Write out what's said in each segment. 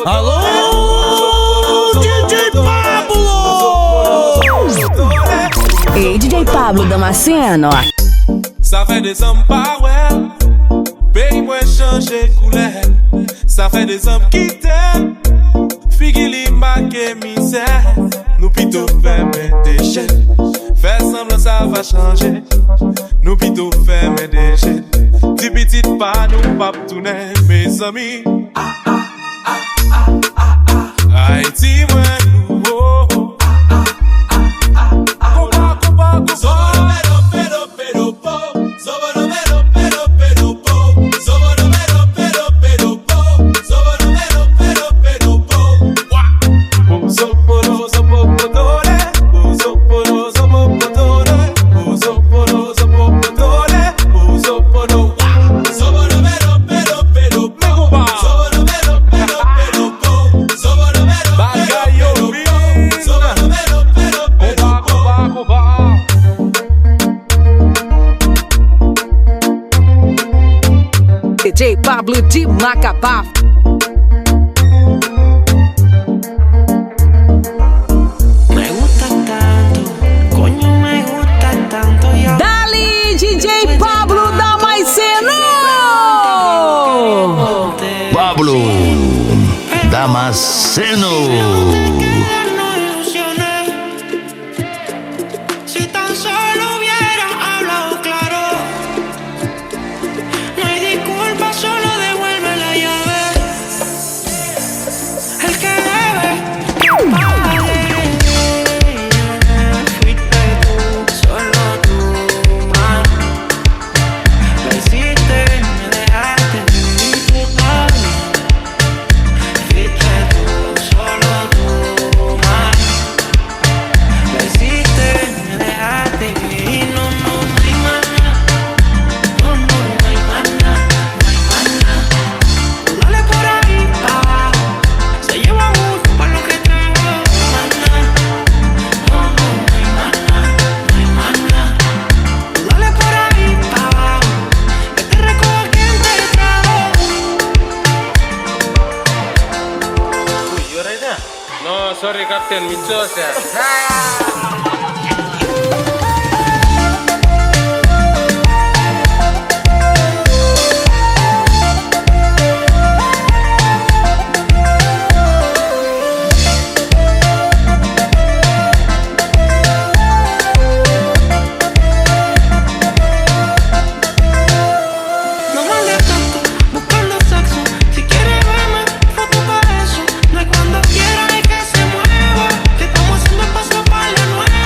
Alô, DJ Pablo! Ei, DJ Pablo Damasceno. Ça fait des hommes pas ouais, pays moins changer couleur. Ça fait des hommes qui t'aiment, figili marqué misère. Nous plutôt faire des jeunes, faire semblant ça va changer. Nous plutôt faire des jeunes, dis petit pas nous pas tourner mes amis. Haïti moi nouveau. DJ Pablo de Macapá. Me gusta tanto, coño, me gusta tanto. Dali, DJ Pablo Damasceno. Pablo Damasceno. Si tan solo hubiera hablado claro, no hay disculpa, solo devuelve la llave. El que debe, que pague. Fuiste tú, solo tú, man. Lo hiciste, me dejaste disfrutar. Fuiste tú, solo tú, man. Lo hiciste, me dejaste y no hay más nada. No hay más nada, no hay más nada. Dale por ahí pa' abajo, se lleva uno pa' lo que trajo. Más nada, no hay más nada, no hay más nada. Dale por ahí pa' abajo, que te recojo quien te trajo. Uy, ¿yo right there? No, sorry, Captain, mi chocha. No males tanto, buscando sexo. Si quieres verme, foto pa' eso. No es cuando quiera, es que se mueva. Que estamos haciendo el paso para la nueva.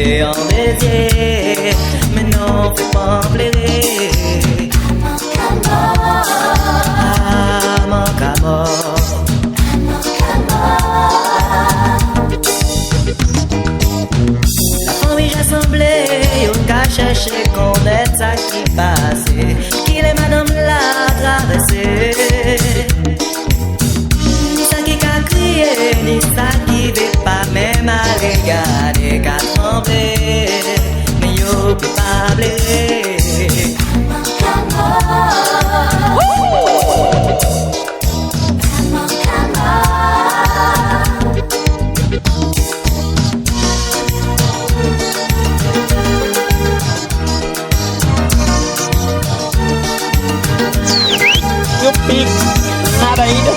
et en désir. Mais non, fais pas plairer. Amor, amor. La famille assemblée, au cas chercher connaître ça qui passait, qui les madame l'a traversé. Ni ça qui a crié, ni ça qui veut pas même à regarder, qu'à trembler, mais yo peut pas blairer. Nada ainda.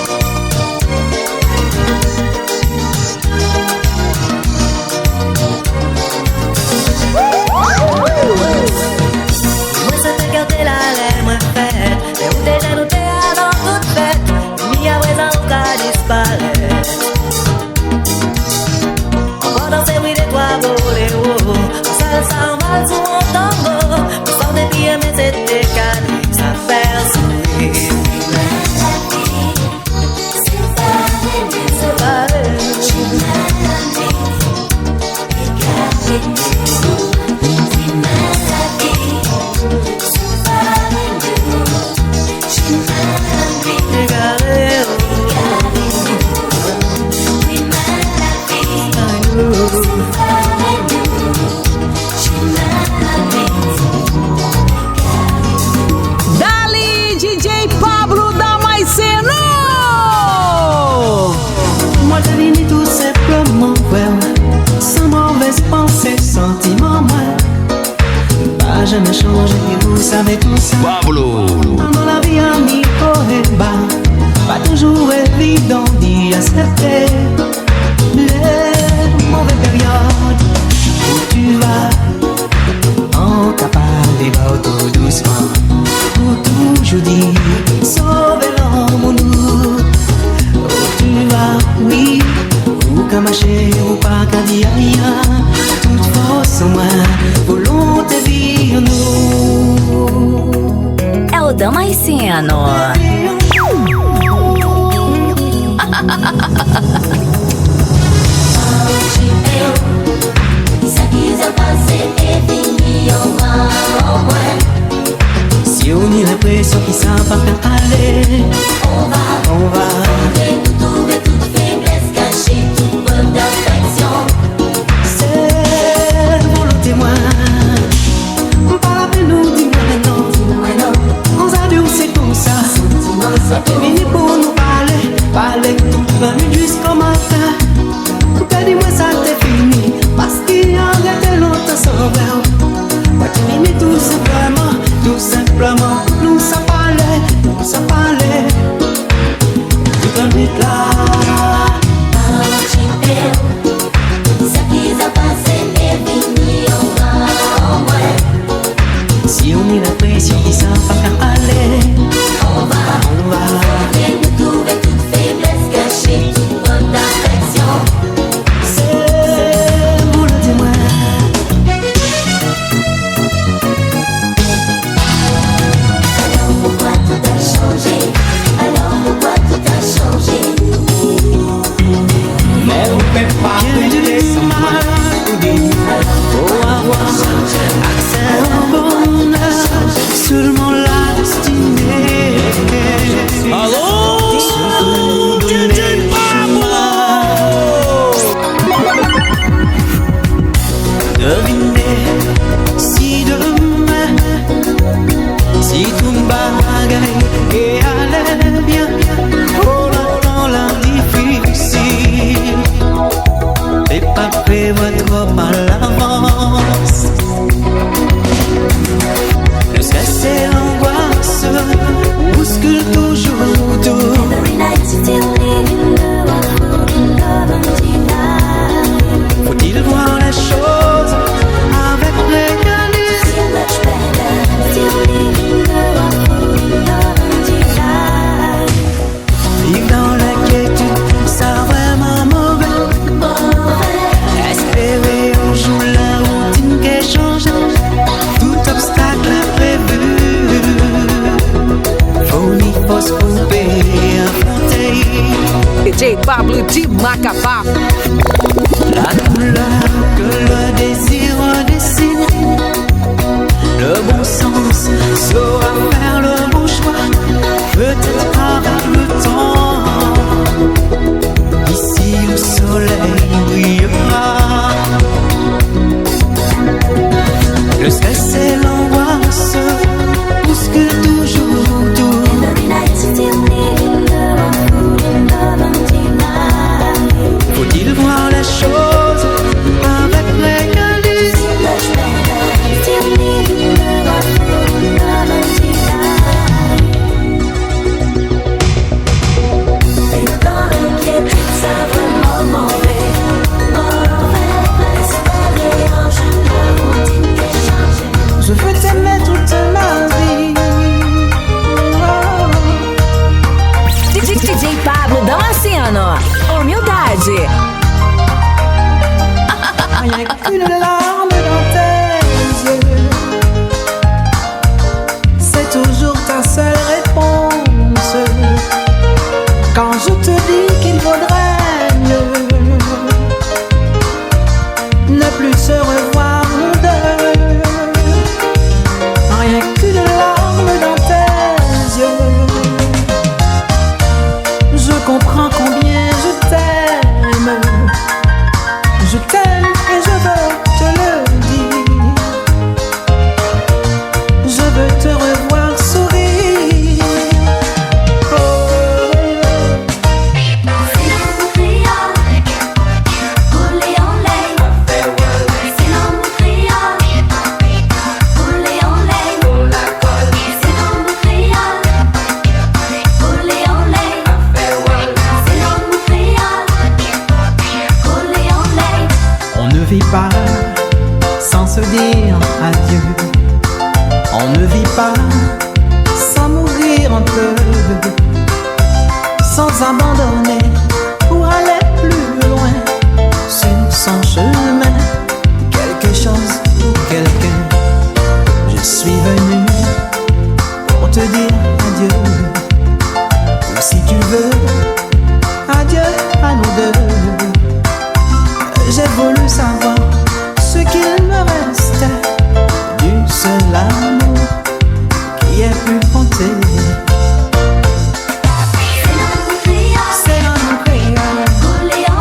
Moi ça te garde la lèvre faite, mais où déjà nous t'es avant toute fête, mi à présent on va disparaître. On va danser oui des trois boléros, on salsa en valse ou en tango, on sort des pieds mais c'est décalé, ça fait sourire. Dali, DJ Pablo Damasceno. Moi je vis tout simplement well, sans mauvaise pensée, sentiment moi. Pas jamais changé, vous savez tout ça. Pablo. Dans la vie amico et bas, pas toujours évident d'y accepter les mauvaises périodes où tu vas en capable tout doucement, pour toujours dire sauver l'homme ou nous. Où tu vas, oui, ou qu'à marcher ou pas qu'à dire rien, toute force en moi, volonté vire nous. É o Damasceno. Si on y l'impression qu'ils savent pas faire aller, on va trouver toute faiblesse cachée, toute bonne d'affection. C'est volonté moi, pas la peine nous dis-moi non. On s'adore c'est comme ça, c'est fini pour nous parler toute la nuit jusqu'au matin. Dis-moi ça t'es fini, parce qu'il y a arrêté longtemps sans verre. Moi tu finis tout simplement, nous ça parlait, toute la nuit là. Si on y la pression, ils savent pas qu'à aller, on va nous trouver toute faiblesse cachée, toute bonne d'affection. C'est vous le dis-moi. Alors pourquoi tout a changé? Mais on peut pas payer son mal. Faut avoir accès au bonheur, seulement la destinée. Alô, DJ Pablo. Devinez si demain, si tout bagaille et allait bien, oh la difficile, et pas prévoir trop à l'avance. Le stress et l'angoisse bousculent toujours tout. Faut-il voir les choses avec réalisme? Vivre dans l'inquiétude, ça vraiment mauvais. Espérer Pablo de Macapá. La couleur que le désir dessine, le bon sens saura faire le bon choix, peut-être avec le temps. Ici le soleil brillera. Le stress et l'angoisse bousculent toujours tout. Faut-il voir les choses avec réalisme? Je veux t'aimer toute ma vie. DJ Pablo Damasceno. Humildade. Rien qu'une larme dans tes yeux, c'est toujours ta seule réponse. Quand je te dis qu'il vaudrait mieux ne plus se revoir nous deux. Rien qu'une larme dans tes yeux, je comprends combien je t'aime. Je t'aime et je veux te le dire. Je veux te revoir sourire. On ne vit pas sans se dire adieu. On ne vit pas sans mourir un peu, sans abandonner pour aller plus loin sur son chemin. Quelque chose ou quelqu'un, je suis venu pour te dire adieu. Ou si tu veux, adieu à nous deux. J'ai voulu savoir ce qu'il me restait du seul amour qui ait pu compter. C'est l'amour créole.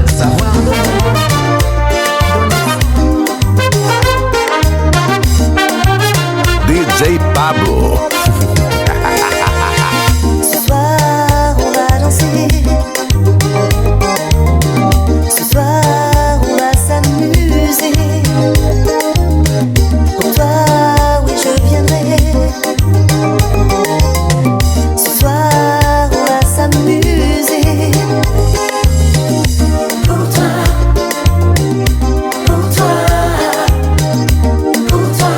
Savoir DJ Pablo. Ce soir on va danser. Ce soir on va s'amuser. Pour toi, oui je viendrai. Ce soir on va s'amuser. Pour toi, pour toi, pour toi,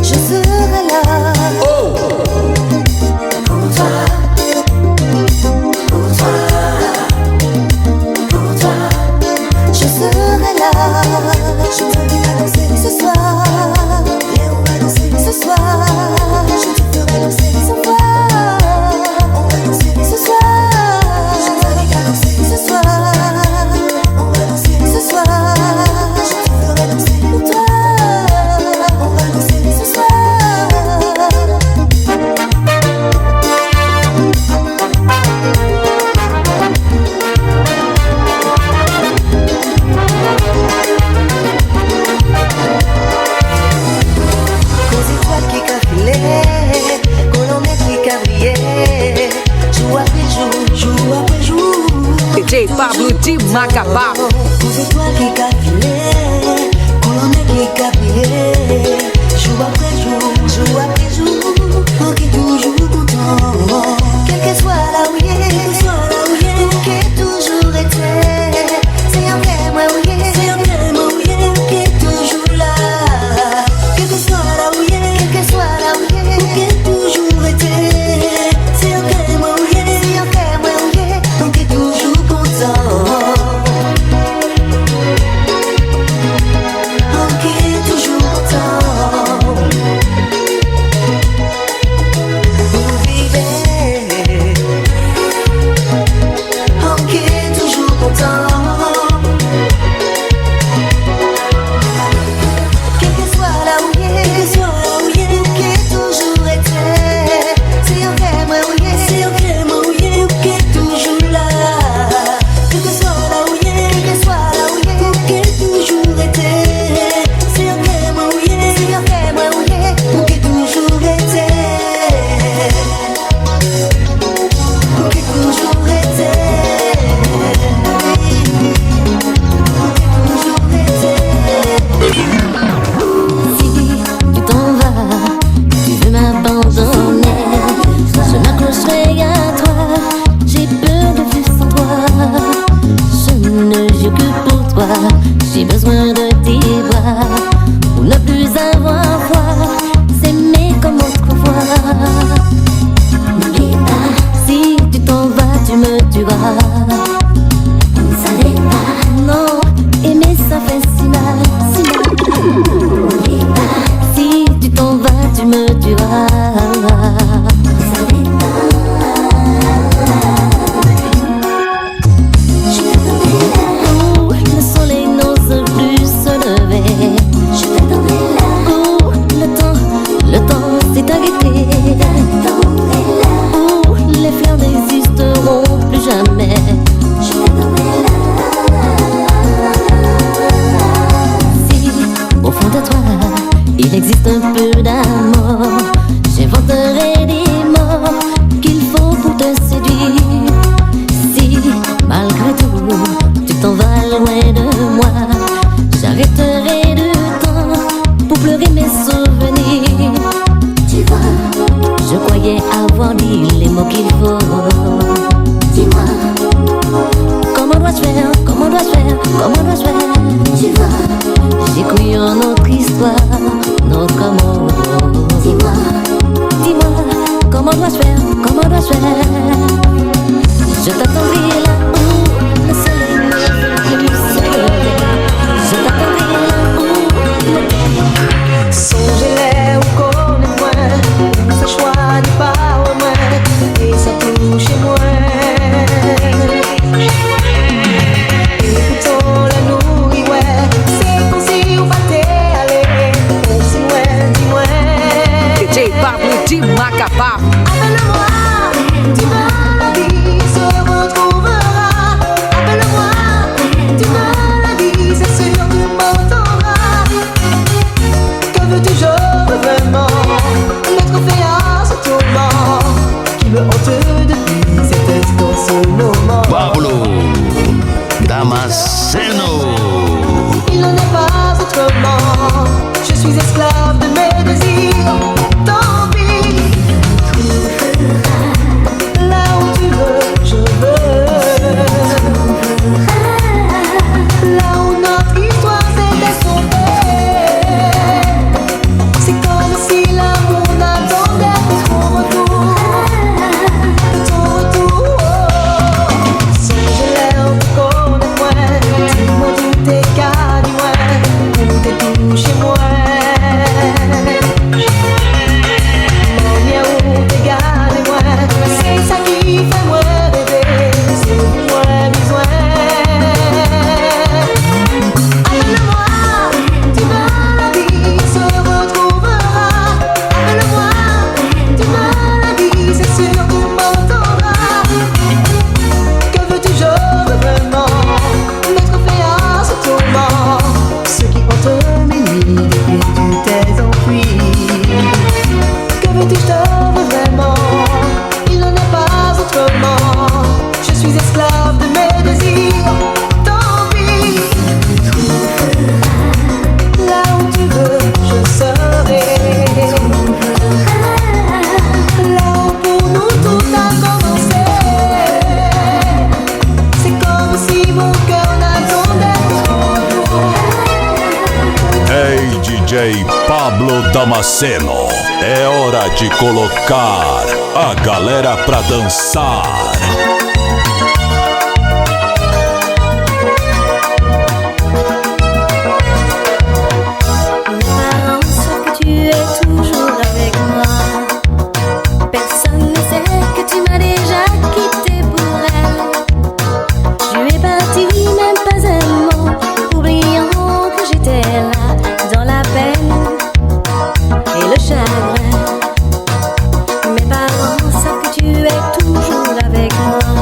je serai là. Pour toi, pour toi, pour toi, je serai là. Je te ferai danser ce soir. Et on va danser ce soir. Je te ferai danser ce soir. On va danser ce soir. Je te ferai danser ce soir. On va danser ce soir. Je te ferai danser pour toi. On va danser ce soir. Aux étoiles qui cafilent, colombier qui cabrier, jour après jour, jour après jour. DJ Pablo de Macapá. Aux étoiles qui cafilent, colombier qui cabrier, jour après jour, jour après jour, on qui toujours content. Quel que soit là où il est, on qui toujours été. C'est un vrai moi où il est, c'est un vrai moi où il est, on qui toujours là. Quel que soit là où il est, quel que soit là où il est, on qui toujours été. C'est un vrai moi où il est, c'est un vrai moi où il est, on qui toujours toi. J'ai besoin de tes bras pour ne plus avoir froid. S'aimer comme autrefois. N'oublie pas, si tu t'en vas, tu me tueras. Ça n'est pas, non, aimer ça fait si mal, si mal. N'oublie pas, si tu t'en vas, tu me tueras. Ça n'est pas. Je vais tomber là où le soleil n'ose plus se lever. Je vais tomber là où le temps s'est arrêté. Où les fleurs n'existeront plus jamais. Je vais tomber là. Si au fond de toi il existe un peu d'amour, j'inventerai des mots qu'il faut pour te séduire. Si malgré tout tu t'en vas loin de moi, j'arrêterai le temps pour pleurer mes souvenirs. Tu vois, je croyais avoir dit les mots qu'il faut. Dis-moi, comment dois-je faire, comment dois-je faire, comment dois-je faire? Tu vois, j'ai cru en notre histoire, notre amour. Dis-moi, dis-moi, comment dois-je faire, comment dois-je faire? Je t'attendrai là où le soleil ne veut plus se lever. Je t'attendrai là où Songez-les ou connais-moi, ça choisit pas au moins, et ça touche moi. Écoutons la nourrie, ouais, c'est comme si on battait aller, aussi loin, dis-moi. DJ Pablo de Macapá. Appelle-moi, dis-moi, la vie se retrouvera. Appelle-moi, dis-moi, la vie, c'est sûr, tu m'entendras. Que veux-tu, je veux vraiment mettre fait à ce tourment qui me hante depuis cet instant, ce moment. Pablo Damasceno. Il n'en est pas autrement. Je suis esclave de mes désirs. Tant pis. Là où tu veux, je veux. Là où notre histoire s'était sauvée. C'est comme si l'amour n'attendait que ton retour. Que ton retour. Songe-les en connais-moi. Dis-moi tout tes cas, dis-moi. Où t'es tout chez moi. Mon mien où t'es gardez-moi. C'est ça qui fait moi rêver. C'est moi besoin. Appelle-moi, dis-moi la vie se retrouvera. Appelle-moi, dis-moi la vie, c'est sûr tu m'entendras. Que veux-tu, je veux vraiment mettre fait à ce tourment, ce qui hante mes nuits depuis tu t'es enfui. Que veux-tu, je te veux vraiment, il n'en est pas autrement. Je suis esclave de mes désirs, tant pis. Là où tu veux, je serai. Là où pour nous tout a commencé. C'est comme si mon cœur n'attendait ton retour. Hey DJ Pablo Damasceno, é hora de colocar a galera pra dançar. mes parents savent que tu es toujours avec moi. Personne ne sait que tu m'as déjà quitté pour elle. Tu es parti, même pas un mot, oubliant que j'étais là dans la peine et le chagrin. Mes parents savent que tu es toujours avec moi.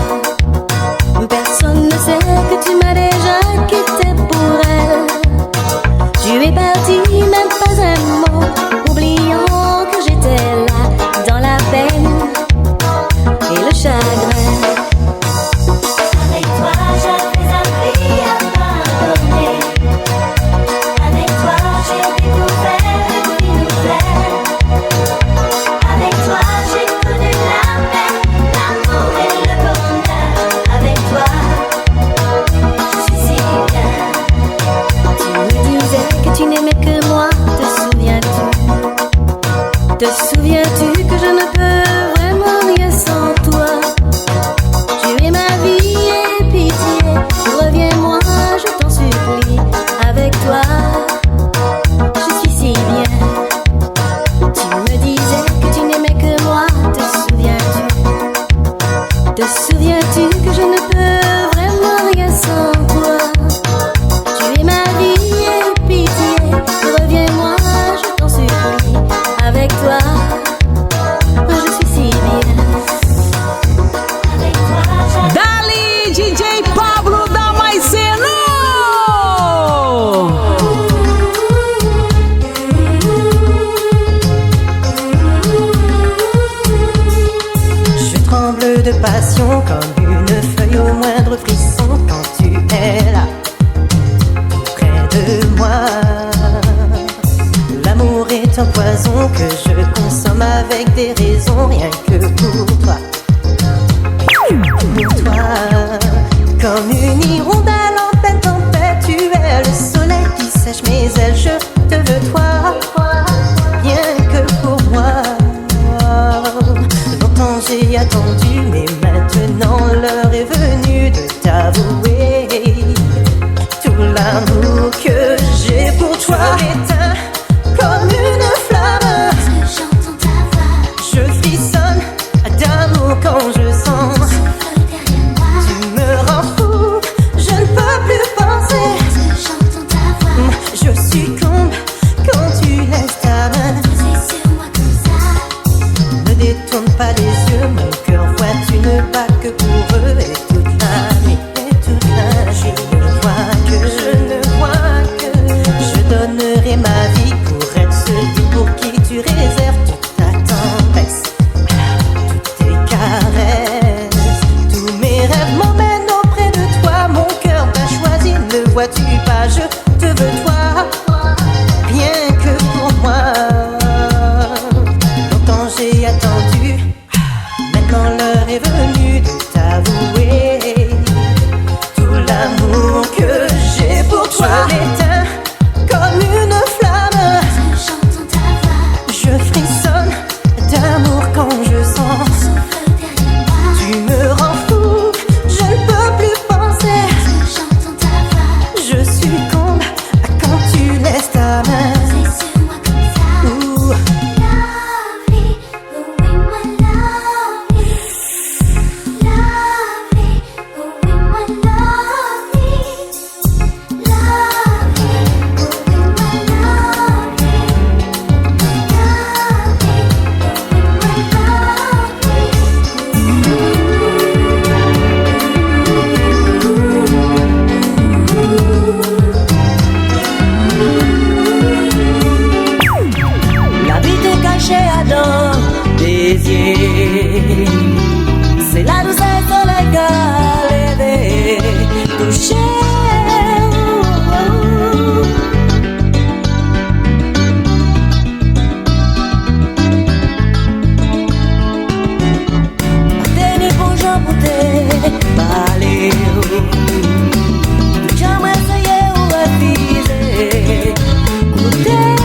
un poison que je consomme avec des raisons, rien que pour toi. Pour toi, comme une hirondelle en pleine tempête, tu es le soleil qui sèche mes ailes. Je te veux toi, rien que pour moi. Longtemps j'ai attendu, mais maintenant l'heure est venue de t'avouer tout l'amour que j'ai pour toi. Je m'éteins comme une flamme, J'entends ta voix, je frissonne d'amour quand je sens. Tu me rends fou, je ne peux plus penser. j'entends ta voix, Je succombe quand tu laisses ta main. c'est sur moi comme ça. Ne détourne pas les yeux, mon cœur voit, tu ne bats que pour eux. Et toute la nuit, je ne vois que je donnerai ma vie pour être celui pour qui tu réserves toute ta tendresse, toutes tes caresses. Tous mes rêves m'emmènent auprès de toi, mon cœur t'a choisi, ne vois-tu pas, je te veux toi, rien que pour moi. Longtemps j'ai attendu, maintenant l'heure est venue de t'avouer tout l'amour que j'ai pour toi. Je m'éteins comme une flamme, J'entends ta voix, je frissonne d'amour quand je sens. souffle derrière moi. Tu me rends fou, je ne peux plus penser. J'entends ta voix, Je succombe quand tu laisses ta main. c'est sur moi comme ça. Ouh. Lovely, oh oui, my lovely. Lovely, oh oui, my lovely. Lovely, oh oui, my lovely. La vie te cachée dans des yeux. C'est la douceur soleil qu'a levé, touché. Tenez bon Jean pour te parler. Jamais essayé ou refusé. Goûter.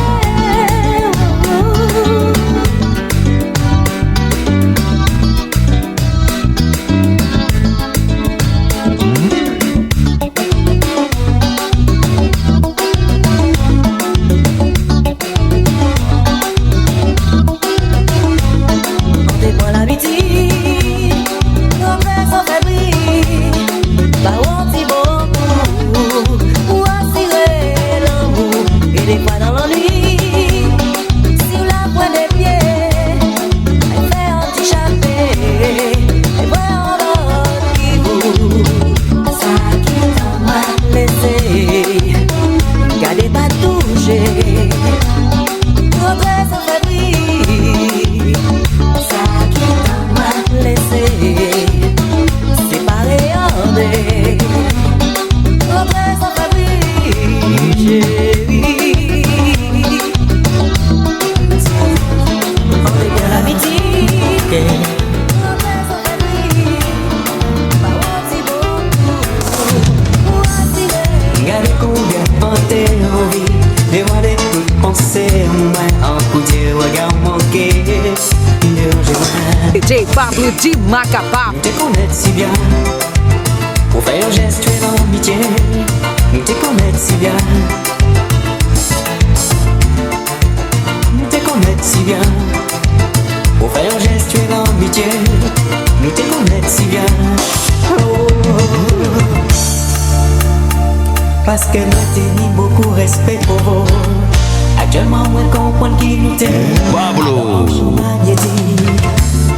DJ Pablo de Macapá. Nous te connaître si bien, pour faire un geste, tu es l'amitié. Nous te connaître si bien, nous te connaître si bien, pour faire un geste, tu es l'amitié. Nous te connaître si bien, oh. Parce que moi t'ai mis beaucoup respect pour vous. Actuellement, moi comprends qui nous t'aime. Pablo.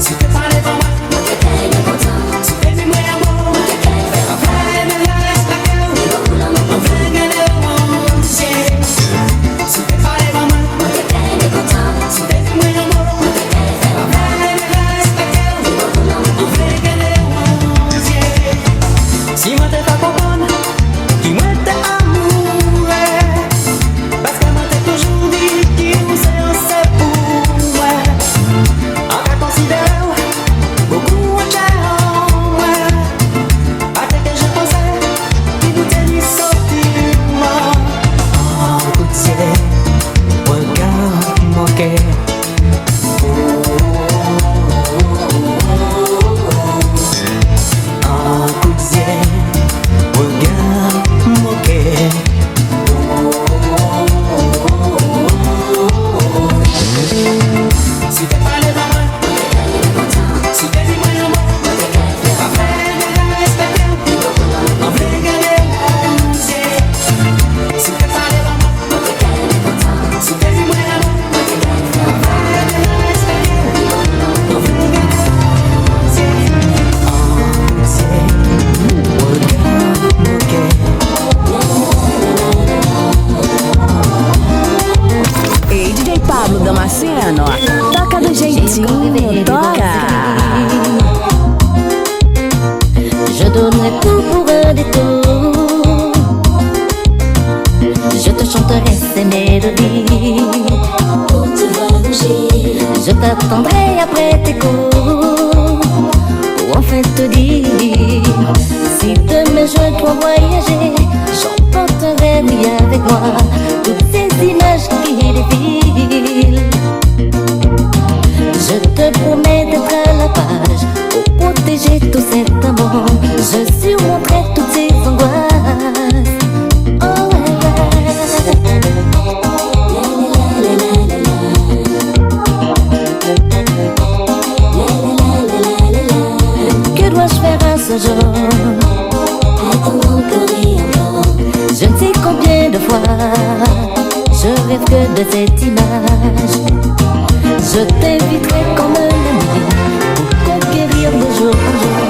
Si tu parlais pour moi, moi te paye content. Si tu fais moi l'amour, moi te paye faire un frère de la respect. On veut gagner le monde, si tu parlais pour moi, moi te paye content. Si tu fais moi l'amour, moi te paye faire un frère de la respect. On veut gagner le monde, si moi te fais comprendre, qui moi t'es amoureux. Parce que moi t'ai toujours dit qu'il nous c'est ensemble. Damasceno. Toca do jeitinho, toca. Je donnerai tout pour un détour. Je te chanterai ces mélodies pour te ranger. Je t'attendrai après tes cours pour enfin te dire si demain je dois voyager, j'emporterai oui avec moi toutes ces images qui défilent. Je te promets d'être à la page pour protéger tout cet amour. Je surmonterai toutes ces angoisses. Oh que dois-je faire à ce jour? Attends encore et encore. Je ne sais combien de fois je rêve que de cette image. Je t'inviterai comme un ami pour conquérir de jour en jour,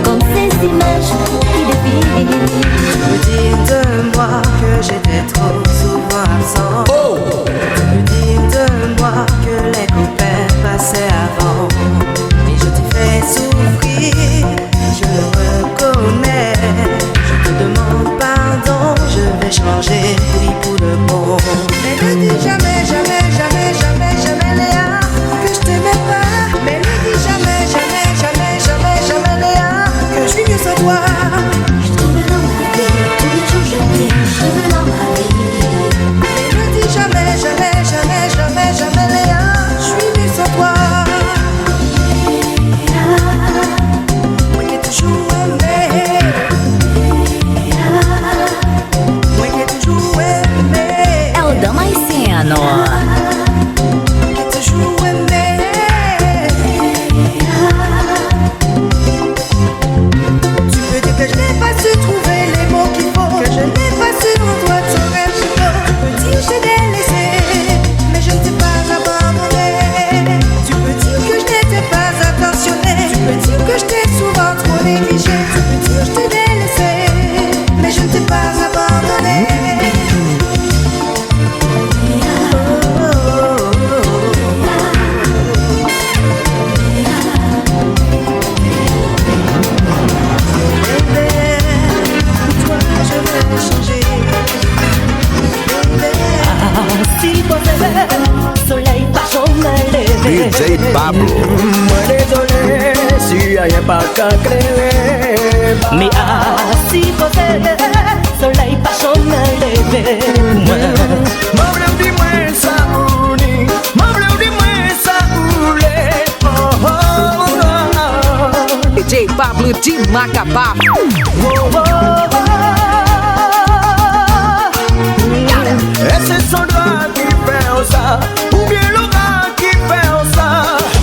comme ces images qui défilent. Me dire de moi que j'étais trop souvent absent. Me dire de moi que les copains passaient avant. Mais je t'ai fait souffrir, je le reconnais. Je te demande pardon, je vais changer, oui pour le bon. Mais ne dis jamais, jamais, jamais, jamais, jamais Léa que je t'aimais pas. Mais ne dis jamais, jamais, jamais, jamais, jamais Léa que je suis mieux sans toi. Je te veux dans ma vie, tous les jours je t'aime, je te veux dans ma vie. Mais ne dis jamais, jamais, jamais, jamais, jamais Léa, je suis mieux sans toi. Moi qui ai toujours aimé, moi qui ai toujours aimé, É o Damasceno. qui ai toujours aimé. Tu peux dire que je n'ai pas su trouver les mots qu'il faut, que je n'ai pas su en toi ton rêve plus beau. Tu peux dire que je t'ai délaissé, mais je ne t'ai pas abandonné. Tu peux dire que je n'étais pas attentionné, tu peux dire que je t'ai souvent trop négligé. Tu peux dire que je t'ai délaissé, mais je ne t'ai pas abandonné. Toi, je vais changer. Si você soleil pas jamais levé. DJ Pablo. Moi désolé si y'a pas qu'à créer. Mais si você soleil pas jamais levé. M'ableu dis-moi ça ouli, m'ableu dis-moi ça oulé. Oh oh oh. DJ Pablo de Macapá. Est-ce son doigt qui fait ça, ou bien l'aura qui fait ça?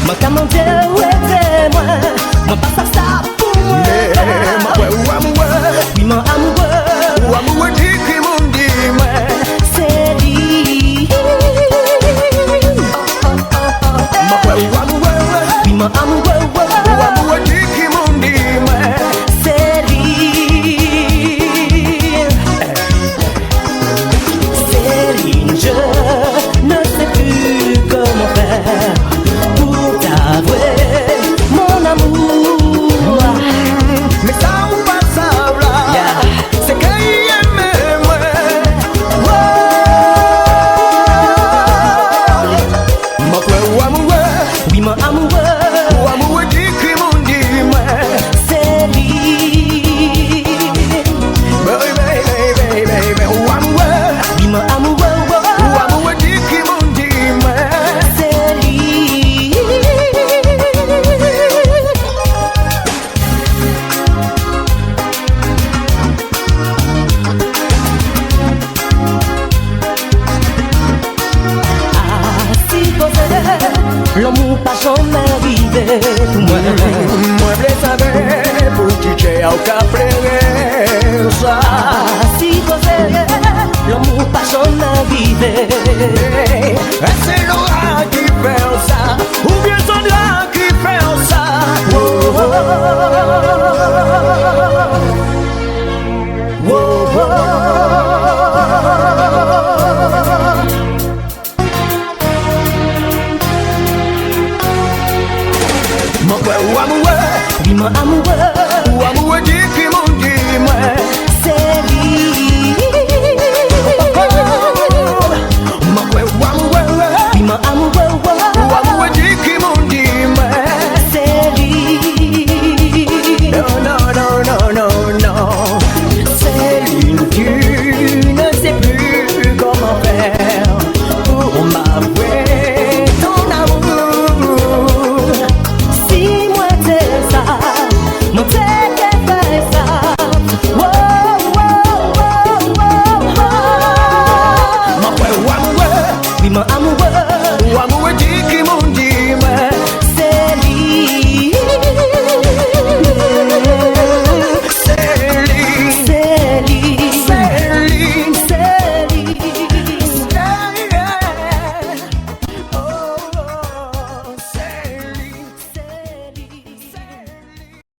Ma camande ouais moi, ma pas ça pour moi. Ma ouais ou amoureux, Oui mon amoureux, ou amoureux dit qui m'ont dit moi. c'est lui. Ma ouais ou amoureux, Oui mon amoureux, ou amoureux dit qui m'ont dit moi. c'est lui. C'est lui, je ne sais plus comment faire pour t'avouer mon amour. Mais ça ou pas ça là, Yeah. c'est qu'il aime moi. Ma ouais ou amoureux, Oui mon amoureux, ou amoureux dit qui m'ont dit moi. c'est lui. Baby, ou amoureux, Oui mon amoureux, ou amoureux dit qui m'ont dit moi. c'est lui. Si posé, l'amour pas jamais arrivé pour moi. Moi, je savais pour que tu aies au cap ça.